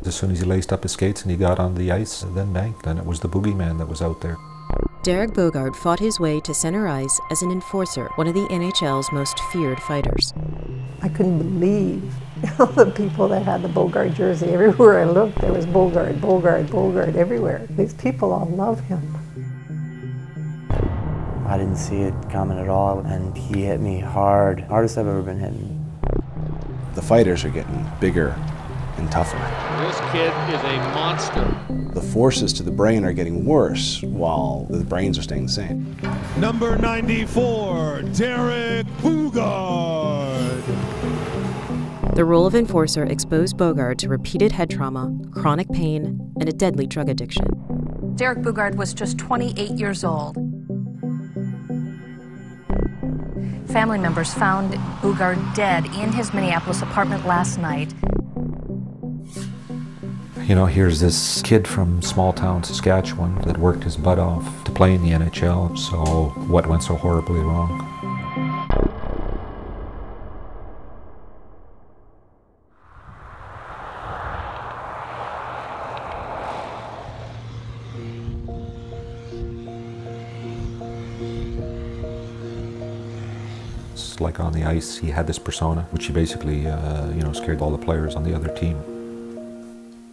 As soon as he laced up his skates and he got on the ice, then bang, then it was the boogeyman that was out there. Derek Boogaard fought his way to center ice as an enforcer, one of the N.H.L's most feared fighters. I couldn't believe the people that had the Boogaard jersey. Everywhere I looked, there was Boogaard, Boogaard, Boogaard everywhere. These people all love him. I didn't see it coming at all, and he hit me hard. Hardest I've ever been hit. The fighters are getting bigger and tougher. This kid is a monster. The forces to the brain are getting worse while the brains are staying the same. Number 94, Derek Boogaard. The role of enforcer exposed Boogaard to repeated head trauma, chronic pain, and a deadly drug addiction. Derek Boogaard was just 28 years old. Family members found Boogaard dead in his Minneapolis apartment last night. You know, here's this kid from small town Saskatchewan that worked his butt off to play in the N.H.L. So what went so horribly wrong? It's like on the ice, he had this persona, which he basically, scared all the players on the other team.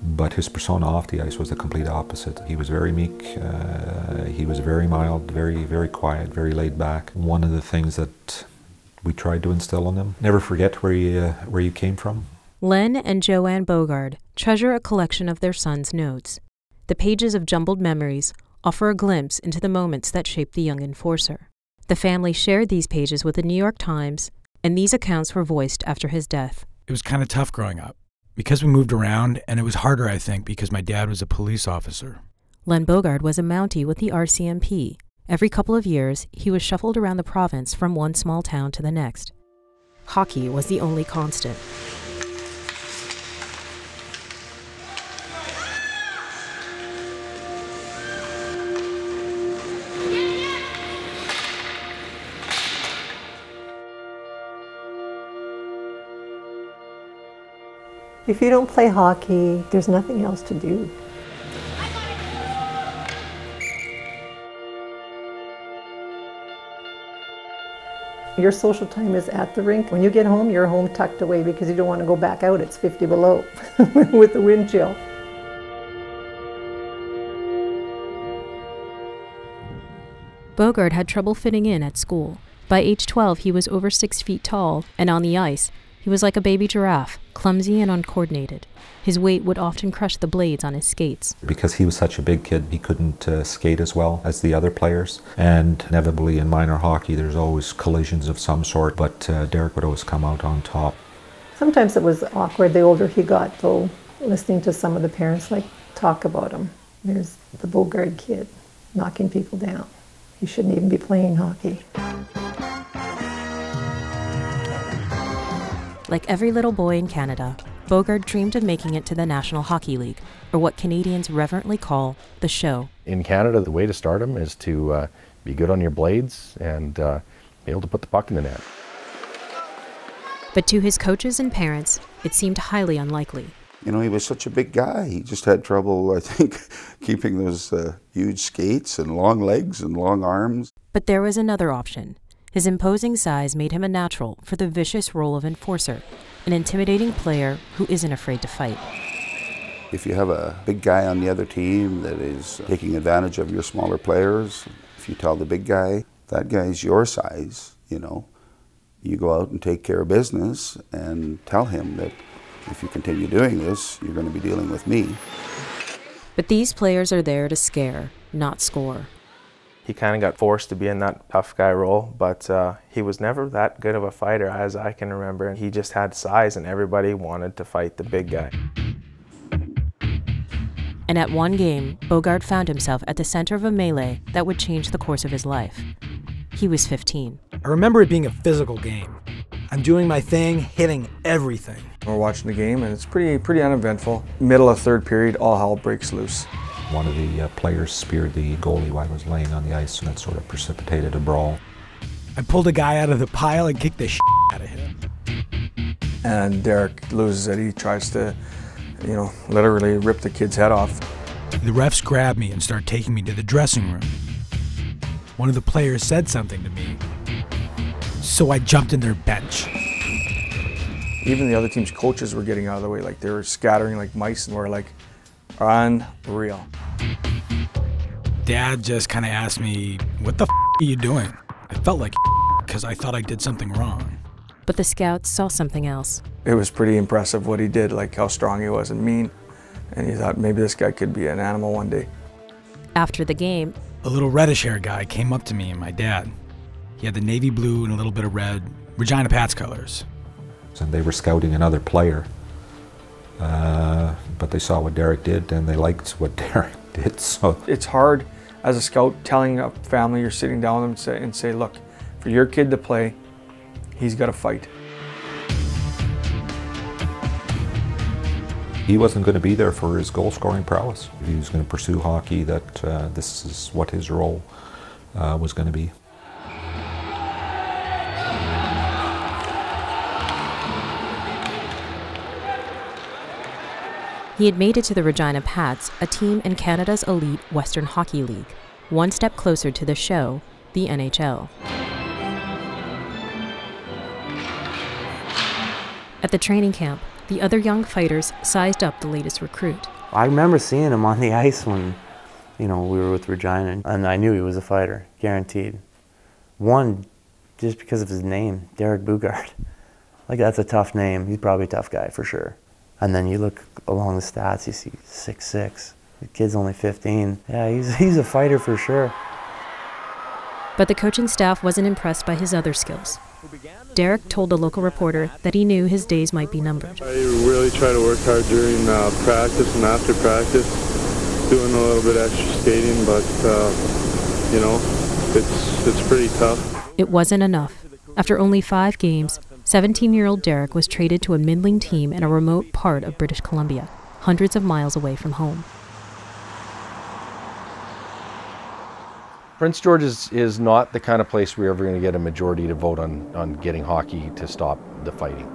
But his persona off the ice was the complete opposite. He was very meek, he was very mild, very, very quiet, very laid back. One of the things that we tried to instill in him, never forget where you came from. Len and Joanne Boogaard treasure a collection of their son's notes. The pages of jumbled memories offer a glimpse into the moments that shaped the young enforcer. The family shared these pages with the New York Times, and these accounts were voiced after his death. It was kind of tough growing up. Because we moved around, and it was harder, I think, because my dad was a police officer. Len Boogaard was a Mountie with the RCMP. Every couple of years, he was shuffled around the province from one small town to the next. Hockey was the only constant. If you don't play hockey, there's nothing else to do. Your social time is at the rink. When you get home, you're home tucked away because you don't want to go back out. It's 50 below with the wind chill. Boogaard had trouble fitting in at school. By age 12, he was over 6 feet tall, and on the ice, he was like a baby giraffe, clumsy and uncoordinated. His weight would often crush the blades on his skates. Because he was such a big kid, he couldn't skate as well as the other players. And inevitably in minor hockey, there's always collisions of some sort, but Derek would always come out on top. Sometimes it was awkward the older he got, though, listening to some of the parents talk about him. There's the Boogaard kid knocking people down. He shouldn't even be playing hockey. Like every little boy in Canada, Boogaard dreamed of making it to the National Hockey League, or what Canadians reverently call the show. In Canada, the way to stardom is to be good on your blades and be able to put the puck in the net. But to his coaches and parents, it seemed highly unlikely. You know, he was such a big guy. He just had trouble, I think, keeping those huge skates and long legs and long arms. But there was another option. His imposing size made him a natural for the vicious role of enforcer, an intimidating player who isn't afraid to fight. If you have a big guy on the other team that is taking advantage of your smaller players, if you tell the big guy, that guy's your size, you know, you go out and take care of business and tell him that if you continue doing this, you're going to be dealing with me. But these players are there to scare, not score. He kind of got forced to be in that tough guy role, but he was never that good of a fighter as I can remember. He just had size and everybody wanted to fight the big guy. And at one game, Boogaard found himself at the center of a melee that would change the course of his life. He was 15. I remember it being a physical game. I'm doing my thing, hitting everything. We're watching the game and it's pretty uneventful. Middle of third period, all hell breaks loose. One of the players speared the goalie while he was laying on the ice, and that sort of precipitated a brawl. I pulled a guy out of the pile and kicked the shit out of him. And Derek loses it. He tries to you know, literally ripped the kid's head off. The refs grabbed me and started taking me to the dressing room. One of the players said something to me, so I jumped in their bench. Even the other team's coaches were getting out of the way, like they were scattering like mice, and we're like, unreal. Dad just kind of asked me, "What the f are you doing?" I felt like because I thought I did something wrong. But the scouts saw something else. It was pretty impressive what he did, like how strong he was and mean. And he thought maybe this guy could be an animal one day. After the game, a little reddish-haired guy came up to me and my dad. He had the navy blue and a little bit of red, Regina Pats colors. And they were scouting another player, but they saw what Derek did and they liked what Derek did. So it's hard as a scout telling a family you're sitting down with them and say, look, for your kid to play, he's got to fight. He wasn't going to be there for his goal-scoring prowess. He was going to pursue hockey, that this is what his role was going to be. He had made it to the Regina Pats, a team in Canada's elite Western Hockey League, one step closer to the show, the N.H.L. At the training camp, the other young fighters sized up the latest recruit. I remember seeing him on the ice when, you know, we were with Regina, and I knew he was a fighter, guaranteed. One, just because of his name, Derek Boogaard. Like, that's a tough name. He's probably a tough guy for sure. And then you look along the stats, you see 6'6". The kid's only 15. Yeah, he's a fighter for sure. But the coaching staff wasn't impressed by his other skills. Derek told a local reporter that he knew his days might be numbered. I really try to work hard during practice and after practice, doing a little bit extra skating, but you know, it's pretty tough. It wasn't enough. After only 5 games, 17-year-old Derek was traded to a middling team in a remote part of British Columbia, hundreds of miles away from home. Prince George is not the kind of place we're ever going to get a majority to vote on getting hockey to stop the fighting.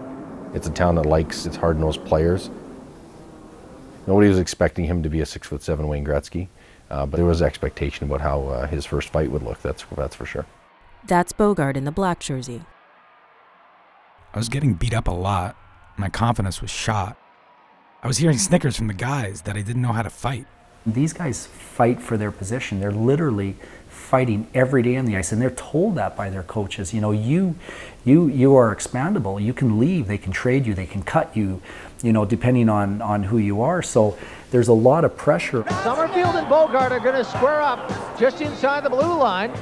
It's a town that likes its hard-nosed players. Nobody was expecting him to be a 6'7" Wayne Gretzky, but there was expectation about how his first fight would look, that's for sure. That's Boogaard in the black jersey. I was getting beat up a lot. My confidence was shot. I was hearing snickers from the guys that I didn't know how to fight. These guys fight for their position. They're literally fighting every day on the ice, and they're told that by their coaches. You know, you are expandable. You can leave. They can trade you. They can cut you. You know, depending on who you are. So there's a lot of pressure. Summerfield and Boogaard are going to square up just inside the blue line.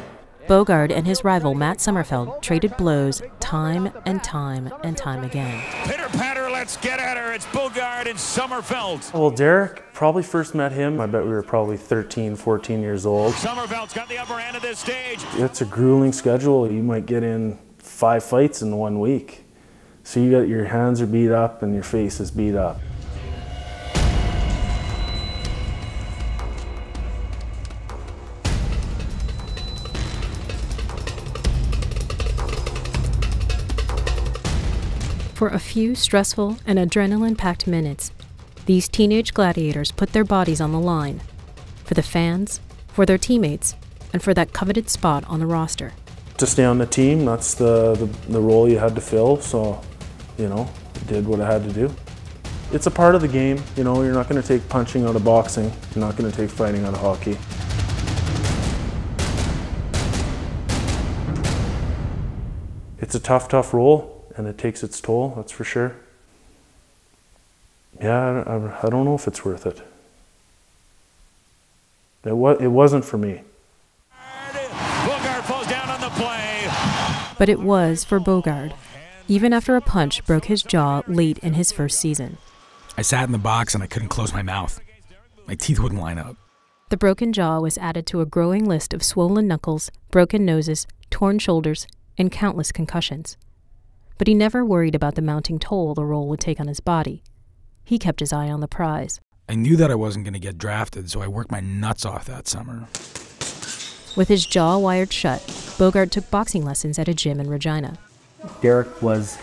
Boogaard and his rival Matt Summerfeld traded blows time and time and time again. Pitter-patter, let's get at her. It's Boogaard and Summerfeld. Well, Derek, probably first met him, I bet we were probably 13, 14 years old. Summerfeld's got the upper hand of this stage. It's a grueling schedule. You might get in 5 fights in 1 week. So you got your hands are beat up and your face is beat up. For a few stressful and adrenaline-packed minutes, these teenage gladiators put their bodies on the line for the fans, for their teammates, and for that coveted spot on the roster. To stay on the team, that's the role you had to fill, so, you know, did what I had to do. It's a part of the game, you know, you're not going to take punching out of boxing, you're not going to take fighting out of hockey. It's a tough role. And it takes its toll, that's for sure. Yeah, I don't know if it's worth it. It wasn't for me. Boogaard falls down on the play. But it was for Boogaard, even after a punch broke his jaw late in his first season. I sat in the box and I couldn't close my mouth. My teeth wouldn't line up. The broken jaw was added to a growing list of swollen knuckles, broken noses, torn shoulders, and countless concussions. But he never worried about the mounting toll the role would take on his body. He kept his eye on the prize. I knew that I wasn't going to get drafted, so I worked my nuts off that summer. With his jaw wired shut, Boogaard took boxing lessons at a gym in Regina. Derek was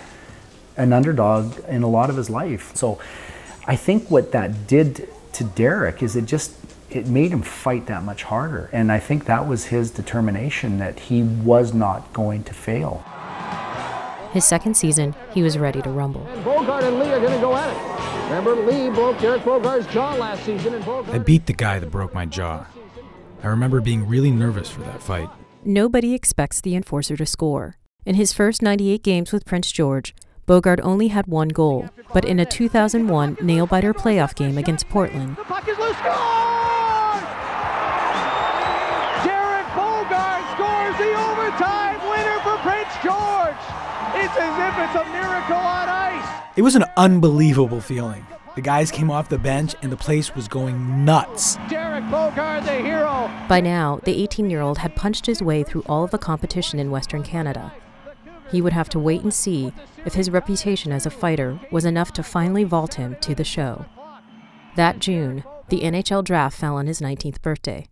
an underdog in a lot of his life. So I think what that did to Derek is it made him fight that much harder. And I think that was his determination that he was not going to fail. His second season, he was ready to rumble. And Boogaard and Lee are going to go at it. Remember, Lee broke Derek Boogaard's jaw last season. And Boogaard... I beat the guy that broke my jaw. I remember being really nervous for that fight. Nobody expects the enforcer to score. In his first 98 games with Prince George, Boogaard only had one goal, but in a 2001 nail-biter playoff game against Portland, The puck is loose. Score! Derek Boogaard scores the overtime winner for Prince George. It's as if it's a miracle on ice. It was an unbelievable feeling. The guys came off the bench and the place was going nuts. Derek Boogaard, the hero. by now, the 18-year-old had punched his way through all of the competition in Western Canada. He would have to wait and see if his reputation as a fighter was enough to finally vault him to the show. That June, the N.H.L. draft fell on his 19th birthday.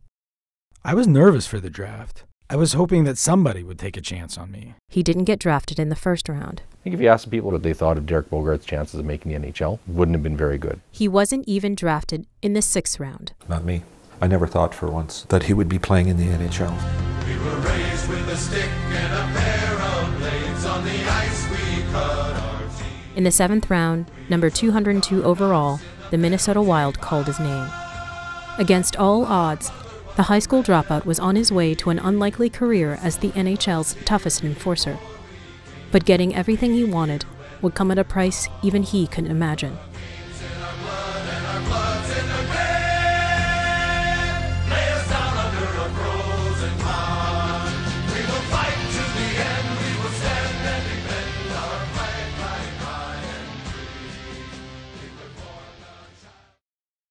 I was nervous for the draft. I was hoping that somebody would take a chance on me. He didn't get drafted in the first round. I think if you asked people what they thought of Derek Boogaard's chances of making the N.H.L., wouldn't have been very good. He wasn't even drafted in the 6th round. Not me. I never thought for once that he would be playing in the N.H.L. We were raised with a stick and a pair of blades. On the ice we cut our teeth. In the 7th round, number 202 overall, the Minnesota Wild called his name. Against all odds, the high school dropout was on his way to an unlikely career as the NHL's toughest enforcer. But getting everything he wanted would come at a price even he couldn't imagine.